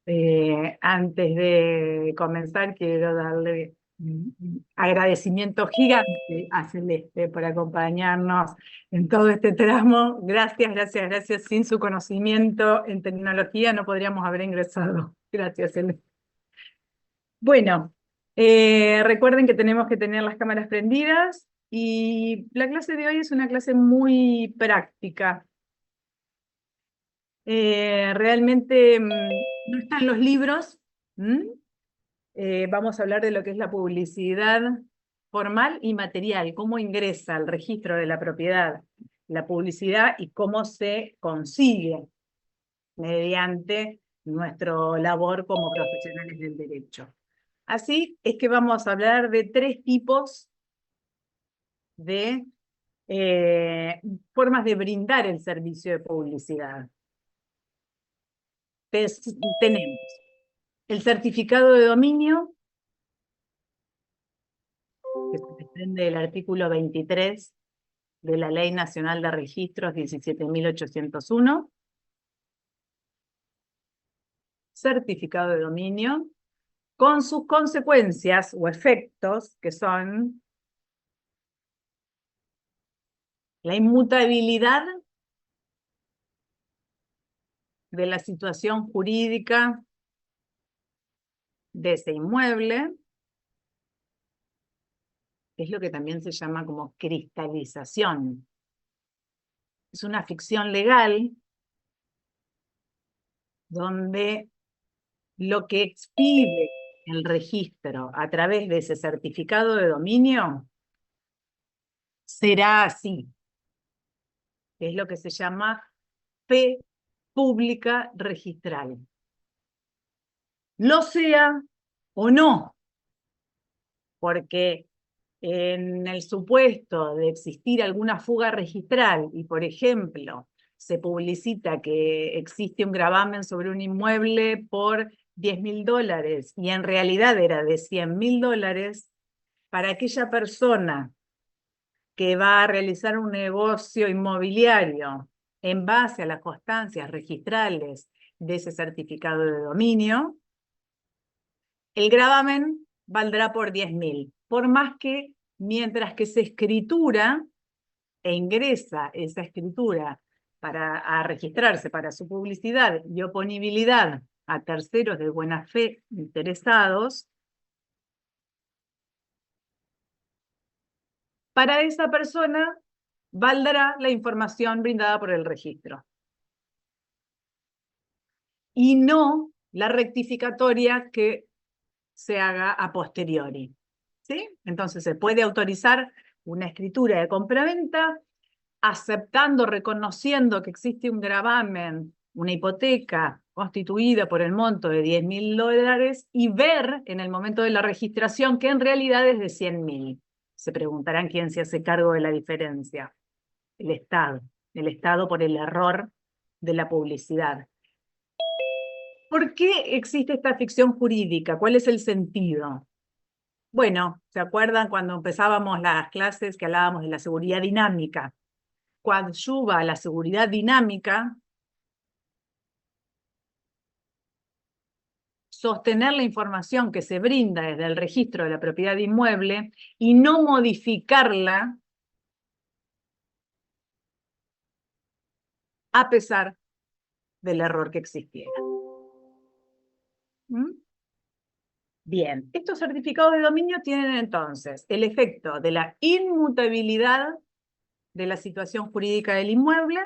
Antes de comenzar, quiero darle un agradecimiento gigante a Celeste por acompañarnos en todo este tramo. Gracias, gracias, gracias. Sin su conocimiento en tecnología no podríamos haber ingresado. Gracias, Celeste. Bueno, recuerden que tenemos que tener las cámaras prendidas y la clase de hoy es una clase muy práctica. Realmente no están los libros. ¿Mm? Vamos a hablar de lo que es la publicidad formal y material, cómo ingresa al registro de la propiedad la publicidad y cómo se consigue mediante nuestra labor como profesionales del derecho. Así es que vamos a hablar de tres tipos de formas de brindar el servicio de publicidad. Tenemos el certificado de dominio, que se desprende del artículo 23 de la Ley Nacional de Registros 17.801. Certificado de dominio, con sus consecuencias o efectos, que son la inmutabilidad de la situación jurídica de ese inmueble, que es lo que también se llama como cristalización. Es una ficción legal donde lo que expide el registro a través de ese certificado de dominio será así, que es lo que se llama fe pública registral. Lo sea o no, porque en el supuesto de existir alguna fuga registral y, por ejemplo, se publicita que existe un gravamen sobre un inmueble por $10.000 y en realidad era de $100.000, para aquella persona que va a realizar un negocio inmobiliario en base a las constancias registrales de ese certificado de dominio, el gravamen valdrá por 10.000, por más que mientras que se escritura e ingresa esa escritura a registrarse para su publicidad y oponibilidad a terceros de buena fe interesados, para esa persona valdrá la información brindada por el registro y no la rectificatoria que se haga a posteriori. ¿Sí? Entonces se puede autorizar una escritura de compraventa aceptando, reconociendo que existe un gravamen, una hipoteca constituida por el monto de $10.000 y ver en el momento de la registración que en realidad es de 100.000. Se preguntarán quién se hace cargo de la diferencia. El Estado. El Estado por el error de la publicidad. ¿Por qué existe esta ficción jurídica? ¿Cuál es el sentido? Bueno, ¿se acuerdan cuando empezábamos las clases que hablábamos de la seguridad dinámica? Coadyuva la seguridad dinámica sostener la información que se brinda desde el registro de la propiedad inmueble y no modificarla a pesar del error que existiera. ¿Mm? Bien, estos certificados de dominio tienen entonces el efecto de la inmutabilidad de la situación jurídica del inmueble,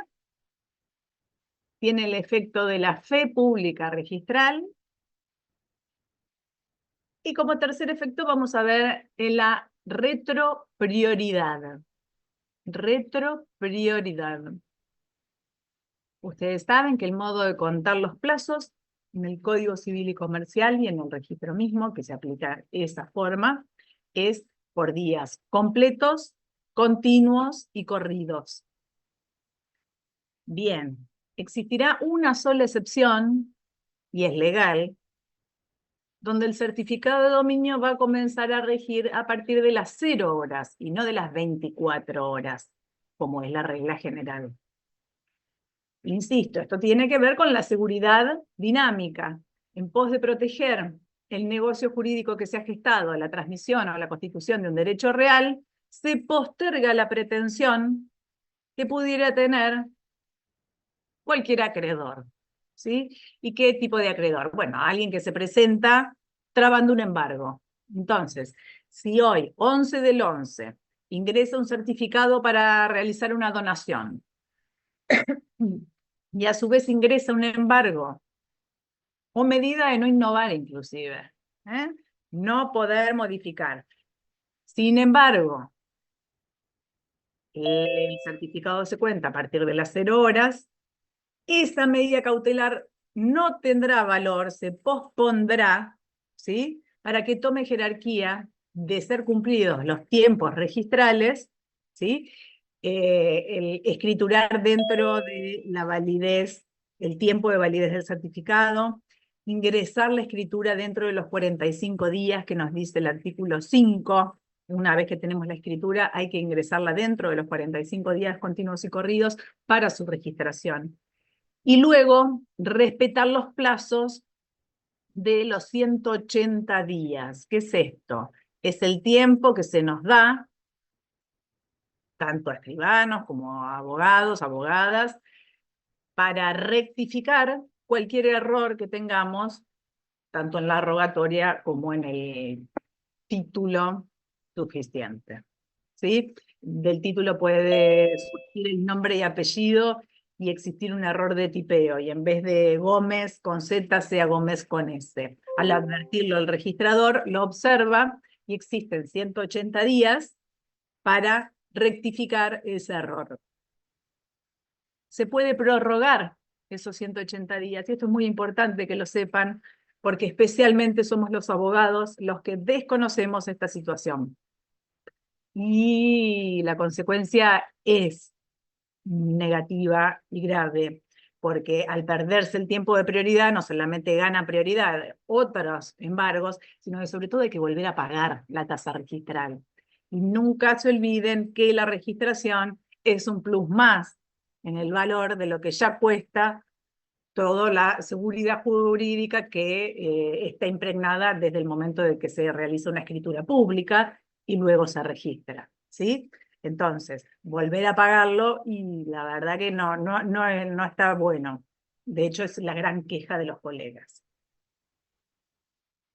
tiene el efecto de la fe pública registral, y como tercer efecto vamos a ver la retroprioridad. Retroprioridad. Ustedes saben que el modo de contar los plazos en el Código Civil y Comercial y en el registro mismo, que se aplica esa forma, es por días completos, continuos y corridos. Bien, existirá una sola excepción, y es legal, donde el certificado de dominio va a comenzar a regir a partir de las 0 horas y no de las 24 horas, como es la regla general. Insisto, esto tiene que ver con la seguridad dinámica. en pos de proteger el negocio jurídico que se ha gestado, la transmisión o la constitución de un derecho real, se posterga la pretensión que pudiera tener cualquier acreedor. ¿Sí? ¿Y qué tipo de acreedor? Bueno, alguien que se presenta trabando un embargo. Entonces, si hoy, 11 del 11, ingresa un certificado para realizar una donación y a su vez ingresa un embargo o medida de no innovar inclusive, ¿eh? No poder modificar. Sin embargo, el certificado se cuenta a partir de las 0 horas, esa medida cautelar no tendrá valor, se pospondrá, ¿sí? Para que tome jerarquía de ser cumplidos los tiempos registrales, ¿sí? El escriturar dentro de la validez, el tiempo de validez del certificado, ingresar la escritura dentro de los 45 días que nos dice el artículo 5. Una vez que tenemos la escritura, hay que ingresarla dentro de los 45 días continuos y corridos para su registración. Y luego, respetar los plazos de los 180 días. ¿Qué es esto? Es el tiempo que se nos da, tanto a escribanos como a abogados, abogadas, para rectificar cualquier error que tengamos, tanto en la rogatoria como en el título suficiente. ¿Sí? Del título puede surgir el nombre y apellido y existir un error de tipeo, y en vez de Gómez con Z sea Gómez con S. Al advertirlo el registrador, lo observa y existen 180 días para rectificar ese error. Se puede prorrogar esos 180 días, y esto es muy importante que lo sepan, porque especialmente somos los abogados los que desconocemos esta situación. Y la consecuencia es negativa y grave, porque al perderse el tiempo de prioridad, no solamente gana prioridad otros embargos, sino que sobre todo hay que volver a pagar la tasa registral. Y nunca se olviden que la registración es un plus más en el valor de lo que ya cuesta toda la seguridad jurídica que está impregnada desde el momento de que se realiza una escritura pública y luego se registra, ¿sí? Entonces, volver a pagarlo, y la verdad que no está bueno. De hecho, es la gran queja de los colegas.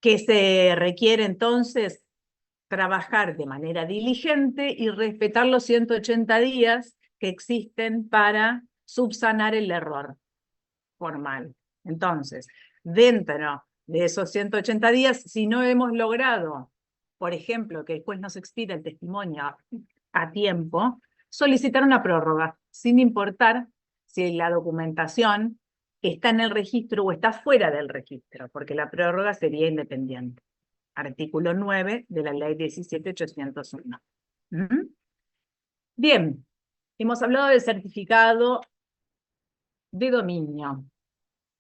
¿Qué se requiere entonces? Trabajar de manera diligente y respetar los 180 días que existen para subsanar el error formal. Entonces, dentro de esos 180 días, si no hemos logrado, por ejemplo, que después nos expida el testimonio a tiempo, solicitar una prórroga, sin importar si la documentación está en el registro o está fuera del registro, porque la prórroga sería independiente. Artículo 9 de la ley 17.801. Bien, hemos hablado del certificado de dominio.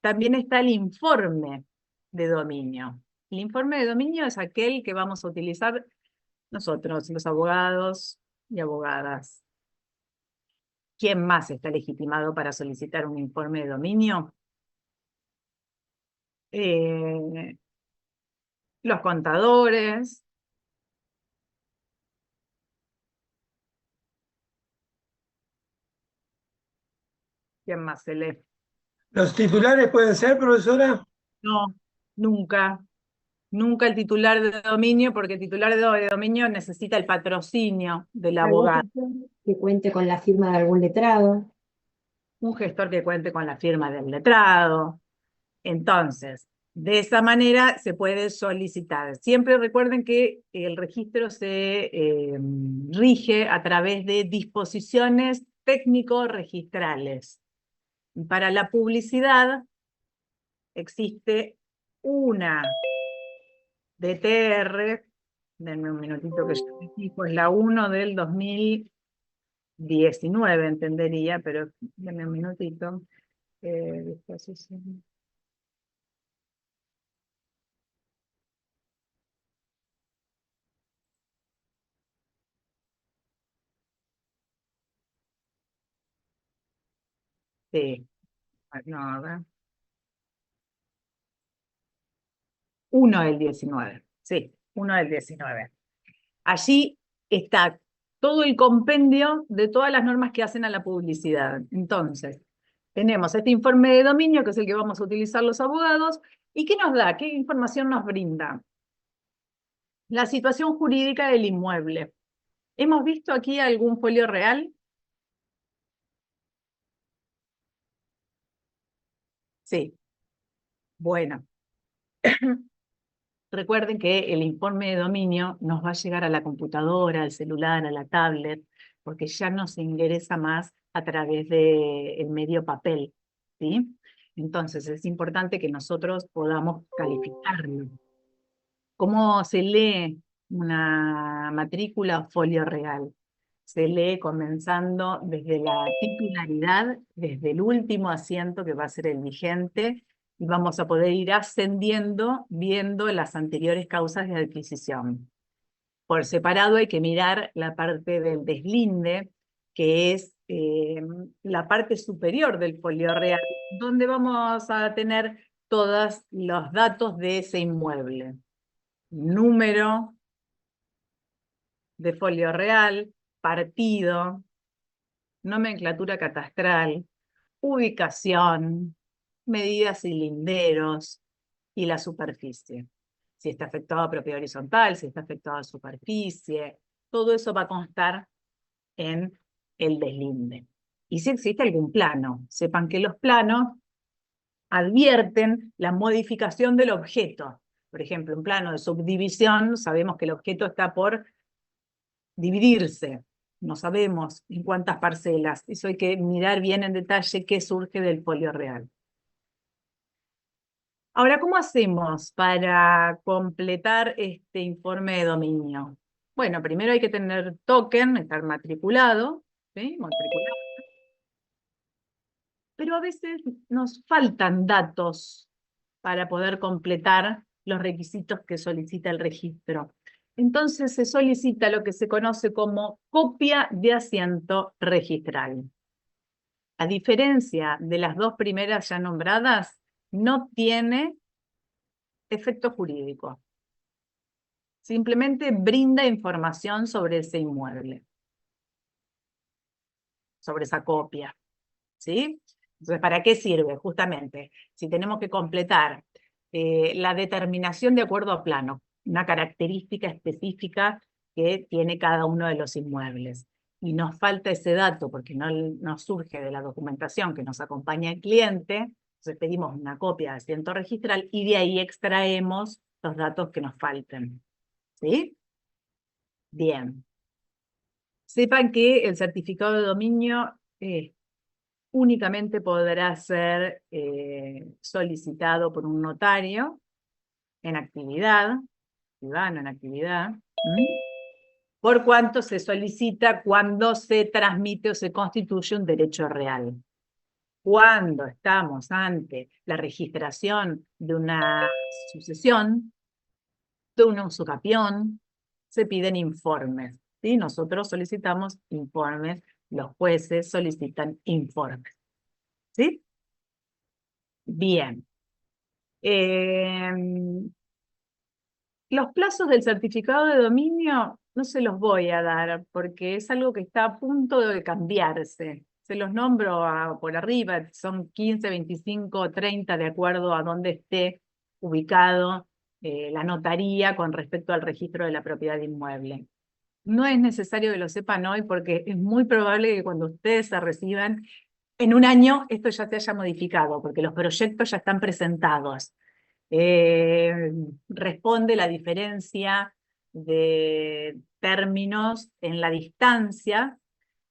También está el informe de dominio. El informe de dominio es aquel que vamos a utilizar nosotros, los abogados y abogadas. ¿Quién más está legitimado para solicitar un informe de dominio? Eh, los contadores. ¿Quién más se lee? ¿Los titulares pueden ser, profesora? No, nunca. Nunca el titular de dominio, porque el titular de dominio necesita el patrocinio del Algún abogado. gestor que cuente con la firma de algún letrado. Un gestor que cuente con la firma del letrado. Entonces, de esa manera se puede solicitar. Siempre recuerden que el registro se rige a través de disposiciones técnico-registrales. Para la publicidad existe una DTR, denme un minutito que yo me fijo, es la 1 del 2019, entendería, pero denme un minutito. Disposición. Sí, no, a ver. 1 del 19, sí, 1 del 19. Allí está todo el compendio de todas las normas que hacen a la publicidad. Entonces, tenemos este informe de dominio, que es el que vamos a utilizar los abogados, ¿y qué nos da? ¿Qué información nos brinda? La situación jurídica del inmueble. ¿Hemos visto aquí algún folio real? Sí. Bueno. Recuerden que el informe de dominio nos va a llegar a la computadora, al celular, a la tablet, porque ya no se ingresa más a través del medio papel, ¿sí? Entonces es importante que nosotros podamos calificarlo. ¿Cómo se lee una matrícula o folio real? Se lee comenzando desde la titularidad, desde el último asiento que va a ser el vigente, y vamos a poder ir ascendiendo viendo las anteriores causas de adquisición. Por separado hay que mirar la parte del deslinde, que es la parte superior del folio real, donde vamos a tener todos los datos de ese inmueble. Número de folio real, partido, nomenclatura catastral, ubicación, medidas y linderos y la superficie. Si está afectado a propiedad horizontal, si está afectado a superficie, todo eso va a constar en el deslinde. Y si existe algún plano, sepan que los planos advierten la modificación del objeto. Por ejemplo, un plano de subdivisión, sabemos que el objeto está por dividirse. No sabemos en cuántas parcelas. Eso hay que mirar bien en detalle qué surge del folio real. Ahora, ¿cómo hacemos para completar este informe de dominio? Bueno, primero hay que tener token, estar matriculado, ¿sí? Matriculado. Pero a veces nos faltan datos para poder completar los requisitos que solicita el registro. Entonces se solicita lo que se conoce como copia de asiento registral. A diferencia de las dos primeras ya nombradas, no tiene efecto jurídico. Simplemente brinda información sobre ese inmueble, sobre esa copia, ¿sí? Entonces, ¿para qué sirve? Justamente, si tenemos que completar la determinación de acuerdo a plano, una característica específica que tiene cada uno de los inmuebles. Y nos falta ese dato porque no nos surge de la documentación que nos acompaña el cliente, entonces pedimos una copia de asiento registral y de ahí extraemos los datos que nos falten. ¿Sí? Bien. Sepan que el certificado de dominio únicamente podrá ser solicitado por un notario en actividad, ciudadano en actividad, por cuanto se solicita cuando se transmite o se constituye un derecho real. Cuando estamos ante la registración de una sucesión, de un usucapión, se piden informes, ¿sí? Nosotros solicitamos informes, los jueces solicitan informes, ¿sí? Bien. Los plazos del certificado de dominio no se los voy a dar porque es algo que está a punto de cambiarse. Se los nombro por arriba, son 15, 25, 30 de acuerdo a dónde esté ubicado la notaría con respecto al registro de la propiedad inmueble. No es necesario que lo sepan hoy porque es muy probable que cuando ustedes se reciban, en un año esto ya se haya modificado porque los proyectos ya están presentados. Responde la diferencia de términos en la distancia,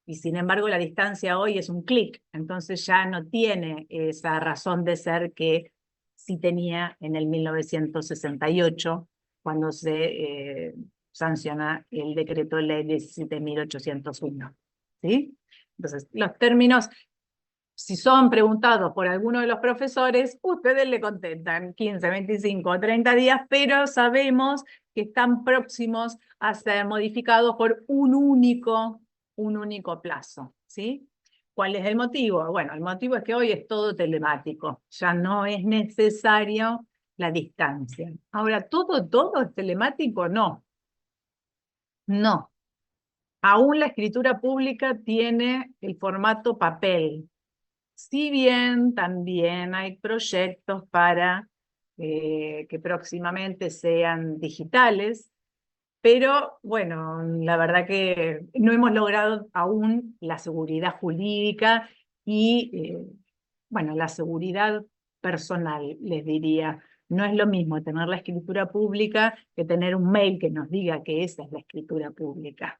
y sin embargo la distancia hoy es un clic, entonces ya no tiene esa razón de ser que sí tenía en el 1968, cuando se sanciona el decreto ley 17.801. ¿Sí? Entonces, los términos, si son preguntados por alguno de los profesores, ustedes le contestan 15, 25 o 30 días, pero sabemos que están próximos a ser modificados por un único plazo, ¿sí? ¿Cuál es el motivo? Bueno, el motivo es que hoy es todo telemático. Ya no es necesario la distancia. Ahora, todo es telemático, no. No. Aún la escritura pública tiene el formato papel. Si bien también hay proyectos para que próximamente sean digitales, pero bueno, la verdad que no hemos logrado aún la seguridad jurídica y bueno, la seguridad personal, les diría. No es lo mismo tener la escritura pública que tener un mail que nos diga que esa es la escritura pública.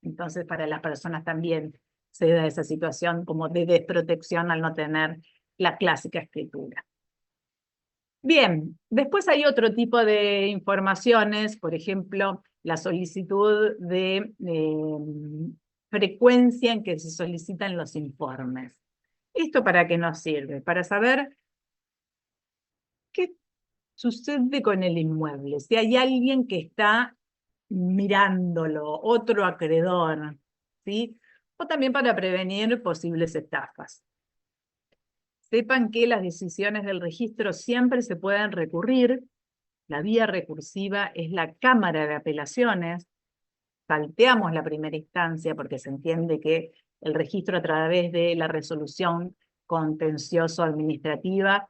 Entonces, para las personas también se da esa situación como de desprotección al no tener la clásica escritura. Bien, después hay otro tipo de informaciones, por ejemplo, la solicitud de frecuencia en que se solicitan los informes. ¿Esto para qué nos sirve? Para saber qué sucede con el inmueble, si hay alguien que está mirándolo, otro acreedor, ¿sí? O también para prevenir posibles estafas. Sepan que las decisiones del registro siempre se pueden recurrir. La vía recursiva es la Cámara de Apelaciones. Salteamos la primera instancia porque se entiende que el registro a través de la resolución contencioso-administrativa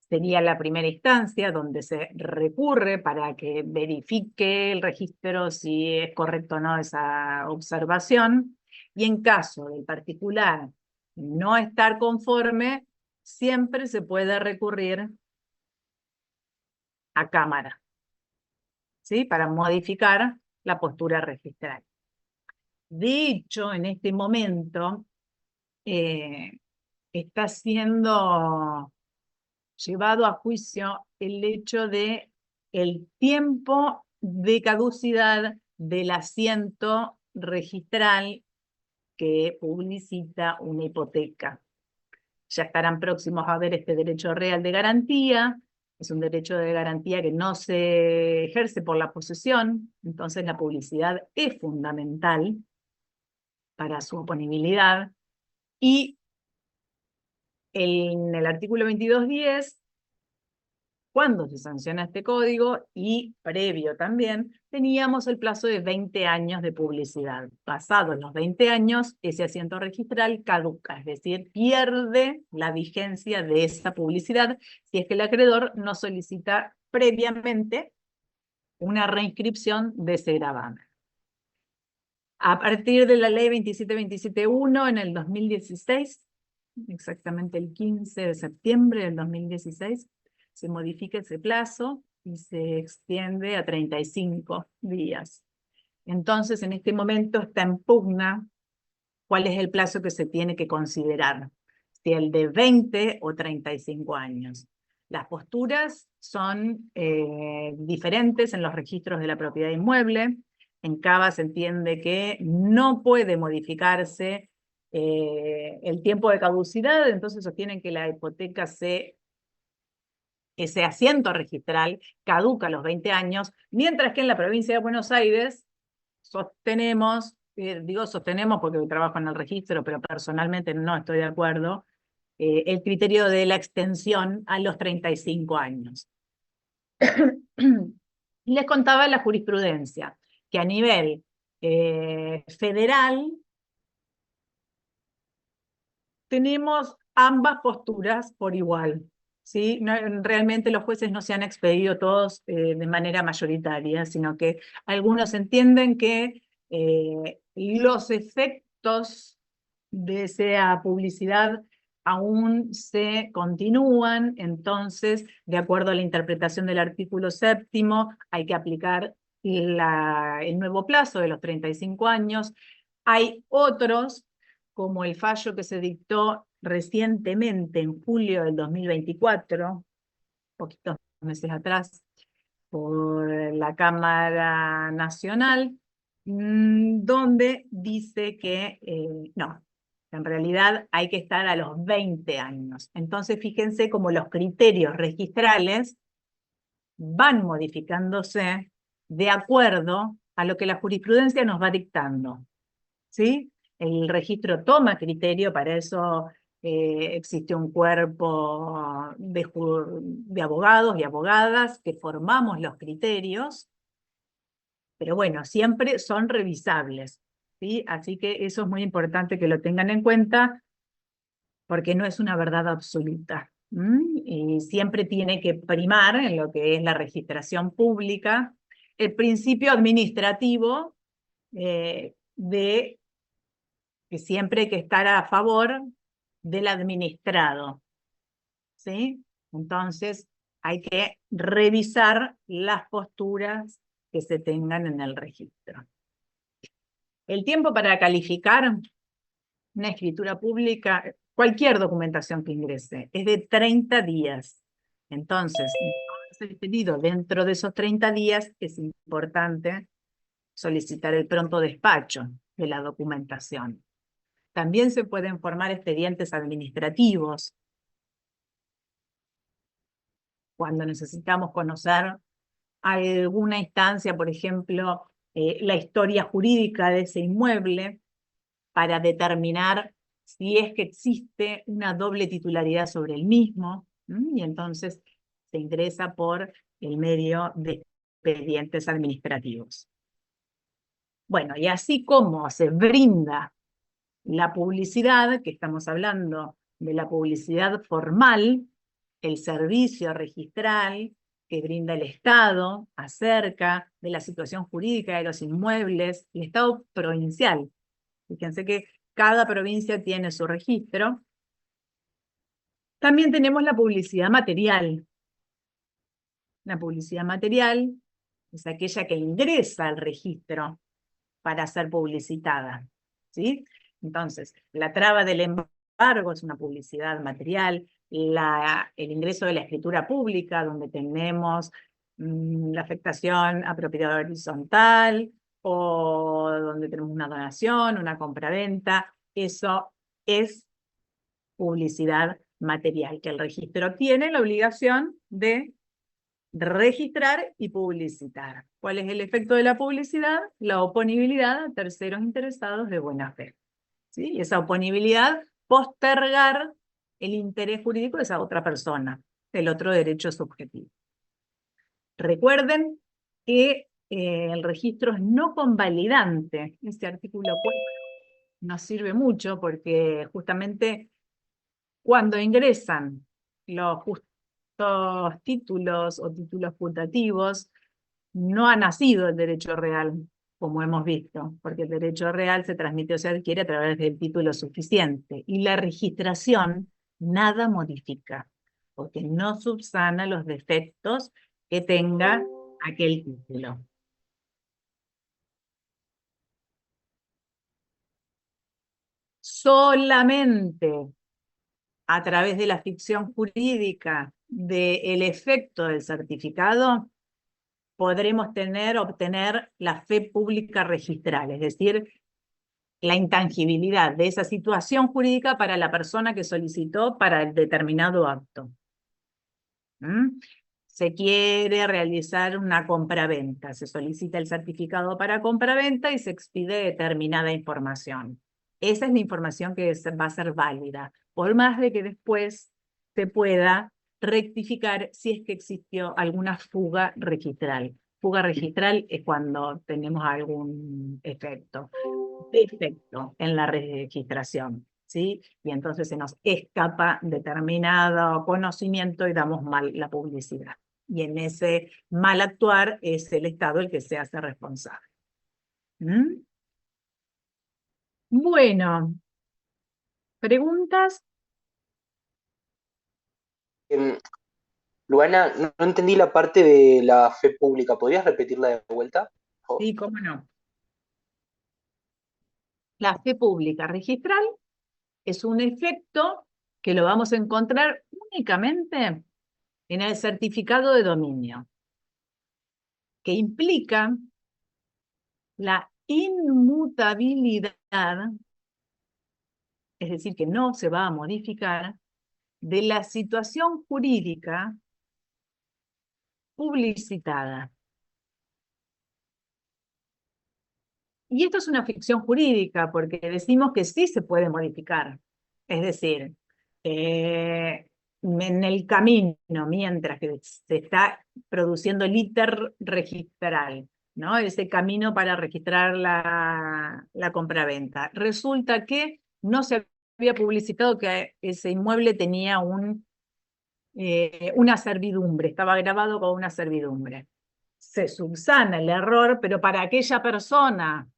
sería la primera instancia donde se recurre para que verifique el registro si es correcto o no esa observación. Y en caso del particular no estar conforme, siempre se puede recurrir a Cámara, ¿sí? Para modificar la postura registral. De hecho, en este momento está siendo llevado a juicio el hecho de el tiempo de caducidad del asiento registral que publicita una hipoteca. Ya estarán próximos a ver este derecho real de garantía. Es un derecho de garantía que no se ejerce por la posesión, entonces la publicidad es fundamental para su oponibilidad. Y en el artículo 22.10, cuando se sanciona este código, y previo también, teníamos el plazo de 20 años de publicidad. Pasados los 20 años, ese asiento registral caduca, es decir, pierde la vigencia de esa publicidad si es que el acreedor no solicita previamente una reinscripción de ese gravamen. A partir de la ley 27.27.1 en el 2016, exactamente el 15 de septiembre del 2016, se modifica ese plazo y se extiende a 35 días. Entonces, en este momento está en pugna cuál es el plazo que se tiene que considerar, si el de 20 o 35 años. Las posturas son diferentes en los registros de la propiedad inmueble. En CABA se entiende que no puede modificarse el tiempo de caducidad, entonces sostienen que la hipoteca ese asiento registral caduca a los 20 años, mientras que en la provincia de Buenos Aires sostenemos, digo sostenemos porque trabajo en el registro, pero personalmente no estoy de acuerdo, el criterio de la extensión a los 35 años. Y les contaba la jurisprudencia, que a nivel federal tenemos ambas posturas por igual. ¿Sí? No, realmente los jueces no se han expedido todos de manera mayoritaria, sino que algunos entienden que los efectos de esa publicidad aún se continúan, entonces, de acuerdo a la interpretación del artículo 7º, hay que aplicar el nuevo plazo de los 35 años. Hay otros, como el fallo que se dictó recientemente en julio del 2024, poquitos meses atrás, por la Cámara Nacional, donde dice que no, en realidad hay que estar a los 20 años. Entonces fíjense cómo los criterios registrales van modificándose de acuerdo a lo que la jurisprudencia nos va dictando, ¿sí? El registro toma criterio, para eso existe un cuerpo de abogados y abogadas que formamos los criterios, pero bueno, siempre son revisables, ¿sí? Así que eso es muy importante que lo tengan en cuenta, porque no es una verdad absoluta. Y siempre tiene que primar en lo que es la registración pública el principio administrativo de que siempre hay que estar a favor del administrado, ¿sí? Entonces hay que revisar las posturas que se tengan en el registro. El tiempo para calificar una escritura pública, cualquier documentación que ingrese, es de 30 días. Entonces, el pedido dentro de esos 30 días es importante solicitar el pronto despacho de la documentación. También se pueden formar expedientes administrativos cuando necesitamos conocer alguna instancia, por ejemplo, la historia jurídica de ese inmueble, para determinar si es que existe una doble titularidad sobre el mismo, y entonces se ingresa por el medio de expedientes administrativos. Bueno, y así como se brinda la publicidad, que estamos hablando de la publicidad formal, el servicio registral que brinda el Estado acerca de la situación jurídica de los inmuebles, el Estado provincial. Fíjense que cada provincia tiene su registro. También tenemos la publicidad material. La publicidad material es aquella que ingresa al registro para ser publicitada, ¿sí? Entonces, la traba del embargo es una publicidad material, el ingreso de la escritura pública, donde tenemos la afectación a propiedad horizontal, o donde tenemos una donación, una compraventa, eso es publicidad material, que el registro tiene la obligación de registrar y publicitar. ¿Cuál es el efecto de la publicidad? La oponibilidad a terceros interesados de buena fe, ¿sí? Y esa oponibilidad, postergar el interés jurídico de esa otra persona, el otro derecho subjetivo. Recuerden que el registro es no convalidante. Este artículo 4 nos sirve mucho porque justamente cuando ingresan los títulos o títulos putativos, no ha nacido el derecho real, como hemos visto, porque el derecho real se transmite o se adquiere a través del título suficiente, y la registración nada modifica, porque no subsana los defectos que tenga aquel título. Solamente a través de la ficción jurídica del efecto del certificado podremos obtener la fe pública registral, es decir, la intangibilidad de esa situación jurídica para la persona que solicitó para el determinado acto. Se quiere realizar una compraventa, se solicita el certificado para compraventa y se expide determinada información. Esa es la información que va a ser válida, por más de que después se pueda rectificar si es que existió alguna fuga registral. Fuga registral es cuando tenemos algún defecto en la registración, ¿sí? Y entonces se nos escapa determinado conocimiento y damos mal la publicidad. Y en ese mal actuar es el Estado el que se hace responsable. Bueno, ¿preguntas? Luana, no entendí la parte de la fe pública. ¿Podrías repetirla de vuelta, por favor? Sí, cómo no. La fe pública registral es un efecto que lo vamos a encontrar únicamente en el certificado de dominio, que implica la inmutabilidad, es decir, que no se va a modificar, de la situación jurídica publicitada. Y esto es una ficción jurídica porque decimos que sí se puede modificar. Es decir, en el camino, mientras que se está produciendo el íter registral, ¿no? Ese camino para registrar la compraventa. Resulta que no se había publicitado que ese inmueble tenía una servidumbre, estaba grabado con una servidumbre. Se subsana el error, pero para aquella persona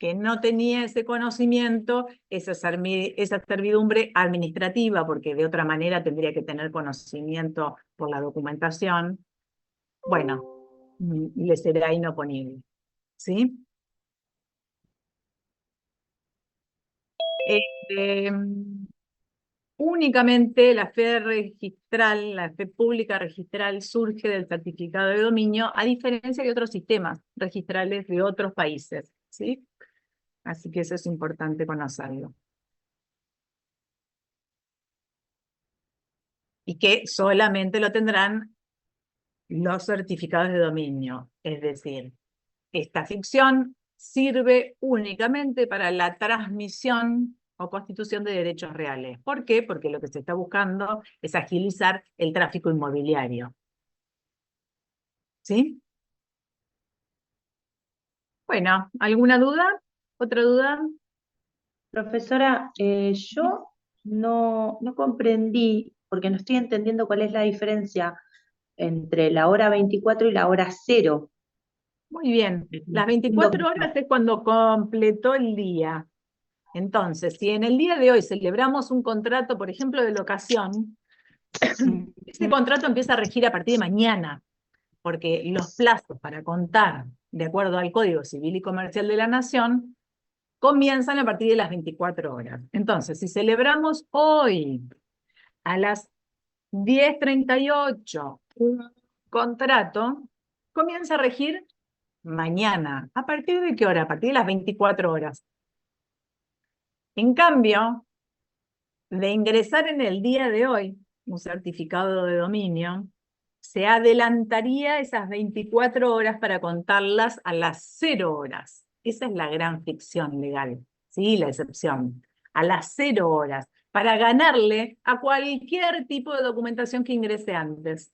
que no tenía ese conocimiento, esa servidumbre administrativa, porque de otra manera tendría que tener conocimiento por la documentación, bueno, le será inoponible. ¿Sí? Únicamente la fe registral, la fe pública registral surge del certificado de dominio, a diferencia de otros sistemas registrales de otros países, ¿sí? Así que eso es importante conocerlo. Y que solamente lo tendrán los certificados de dominio. Es decir, esta ficción sirve únicamente para la transmisión o constitución de derechos reales. ¿Por qué? Porque lo que se está buscando es agilizar el tráfico inmobiliario. ¿Sí? Bueno, ¿alguna duda? ¿Otra duda? Profesora, yo no comprendí, porque no estoy entendiendo cuál es la diferencia entre la hora 24 y la hora 0. Muy bien. Las 24 horas es cuando completó el día. Entonces, si en el día de hoy celebramos un contrato, por ejemplo, de locación, ese contrato empieza a regir a partir de mañana, porque los plazos para contar, de acuerdo al Código Civil y Comercial de la Nación, comienzan a partir de las 24 horas. Entonces, si celebramos hoy a las 10:38 un contrato, comienza a regir mañana. ¿A partir de qué hora? A partir de las 24 horas. En cambio, de ingresar en el día de hoy un certificado de dominio, se adelantaría esas 24 horas para contarlas a las 0 horas. Esa es la gran ficción legal, ¿sí? La excepción. A las 0 horas, para ganarle a cualquier tipo de documentación que ingrese antes.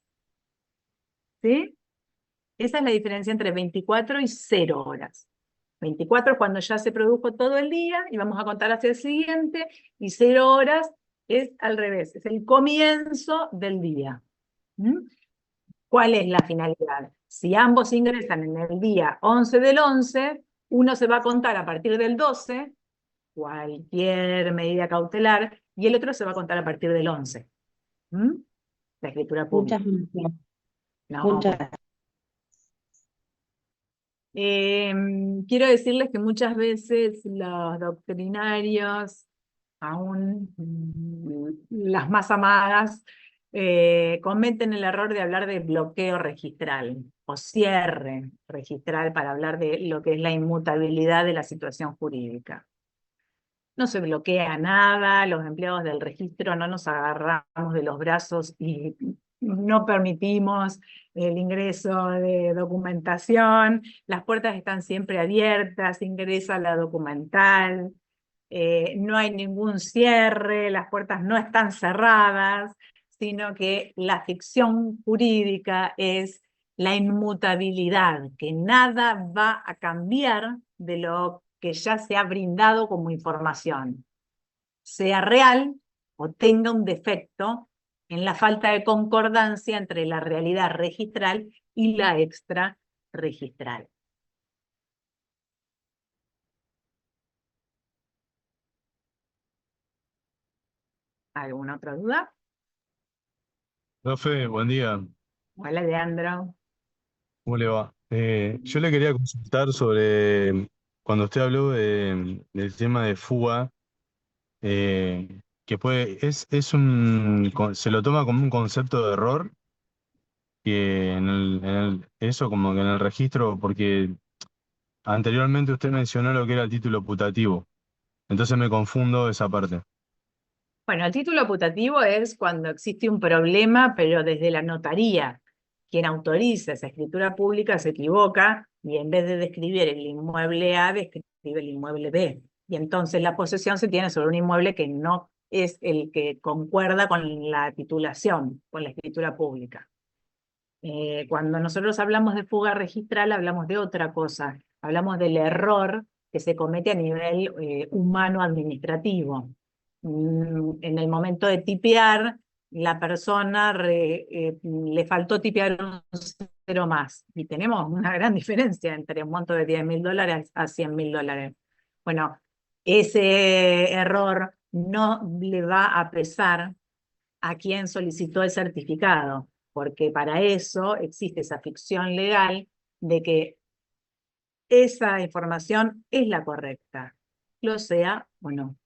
¿Sí? Esa es la diferencia entre 24 y 0 horas. 24 es cuando ya se produjo todo el día y vamos a contar hacia el siguiente, y 0 horas es al revés, es el comienzo del día. ¿Cuál es la finalidad? Si ambos ingresan en el día 11 del 11, uno se va a contar a partir del 12, cualquier medida cautelar, y el otro se va a contar a partir del 11. La escritura pública. Muchas gracias. No, Muchas gracias. Quiero decirles que muchas veces los doctrinarios, aún las más amadas, cometen el error de hablar de bloqueo registral o cierre registral para hablar de lo que es la inmutabilidad de la situación jurídica. No se bloquea nada, los empleados del registro no nos agarramos de los brazos y no permitimos el ingreso de documentación, las puertas están siempre abiertas, ingresa la documental, no hay ningún cierre, las puertas no están cerradas, sino que la ficción jurídica es la inmutabilidad, que nada va a cambiar de lo que ya se ha brindado como información, sea real o tenga un defecto en la falta de concordancia entre la realidad registral y la extrarregistral. ¿Alguna otra duda? Profe, buen día. Hola, Leandro. ¿Cómo le va? Yo le quería consultar sobre cuando usted habló del tema de fuga, que se lo toma como un concepto de error, que eso como que en el registro, porque anteriormente usted mencionó lo que era el título putativo, entonces me confundo esa parte. Bueno, el título putativo es cuando existe un problema, pero desde la notaría. Quien autoriza esa escritura pública se equivoca y en vez de describir el inmueble A, describe el inmueble B. Y entonces la posesión se tiene sobre un inmueble que no es el que concuerda con la titulación, con la escritura pública. Cuando nosotros hablamos de fuga registral, hablamos de otra cosa. Hablamos del error que se comete a nivel humano administrativo. En el momento de tipear, la persona le faltó tipear un cero más. Y tenemos una gran diferencia entre un monto de $10.000 a $100.000. Bueno, ese error no le va a pesar a quien solicitó el certificado, porque para eso existe esa ficción legal de que esa información es la correcta, lo sea o no.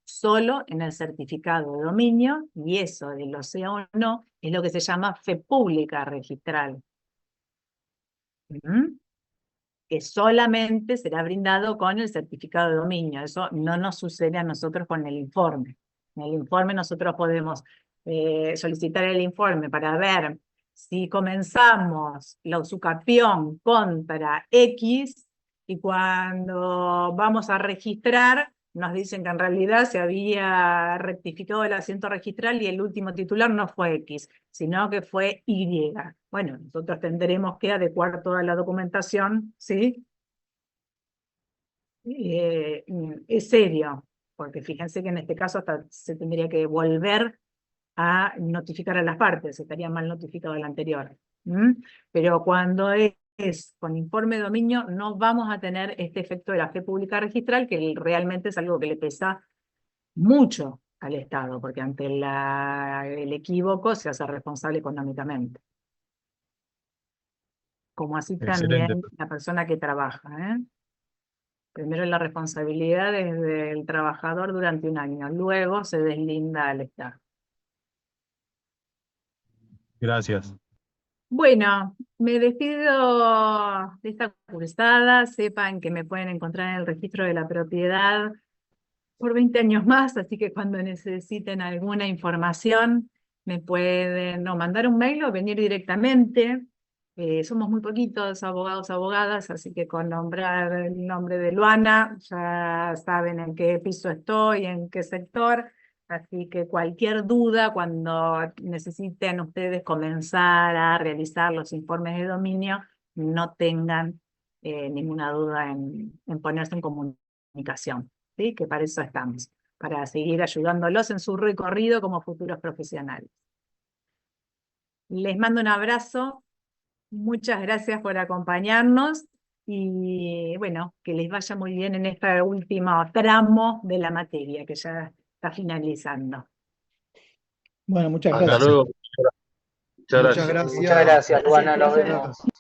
Solo en el certificado de dominio, y eso de lo sea o no, es lo que se llama fe pública registral. Que solamente será brindado con el certificado de dominio. Eso no nos sucede a nosotros con el informe. En el informe nosotros podemos solicitar el informe para ver si comenzamos la usucapión contra X y cuando vamos a registrar nos dicen que en realidad se había rectificado el asiento registral y el último titular no fue X, sino que fue Y. Bueno, nosotros tendremos que adecuar toda la documentación, ¿sí? Es serio, porque fíjense que en este caso hasta se tendría que volver a notificar a las partes, estaría mal notificado el anterior. Pero cuando es con informe de dominio, no vamos a tener este efecto de la fe pública registral, que realmente es algo que le pesa mucho al Estado, porque ante el equívoco se hace responsable económicamente. Como así Excelente. también la persona que trabaja. Primero la responsabilidad es del trabajador durante un año, luego se deslinda al Estado. Gracias. Bueno, me despido de esta cursada. Sepan que me pueden encontrar en el registro de la propiedad por 20 años más, así que cuando necesiten alguna información me pueden mandar un mail o venir directamente. Somos muy poquitos abogados, abogadas, así que con nombrar el nombre de Luana ya saben en qué piso estoy, en qué sector. Así que cualquier duda cuando necesiten ustedes comenzar a realizar los informes de dominio, no tengan ninguna duda en ponerse en comunicación, ¿sí? Que para eso estamos, para seguir ayudándolos en su recorrido como futuros profesionales. Les mando un abrazo, muchas gracias por acompañarnos y bueno, que les vaya muy bien en este último tramo de la materia que ya está finalizando. Bueno, muchas Hasta gracias. luego. Muchas Muchas gracias. gracias. Muchas gracias, Luana, nos Gracias. vemos.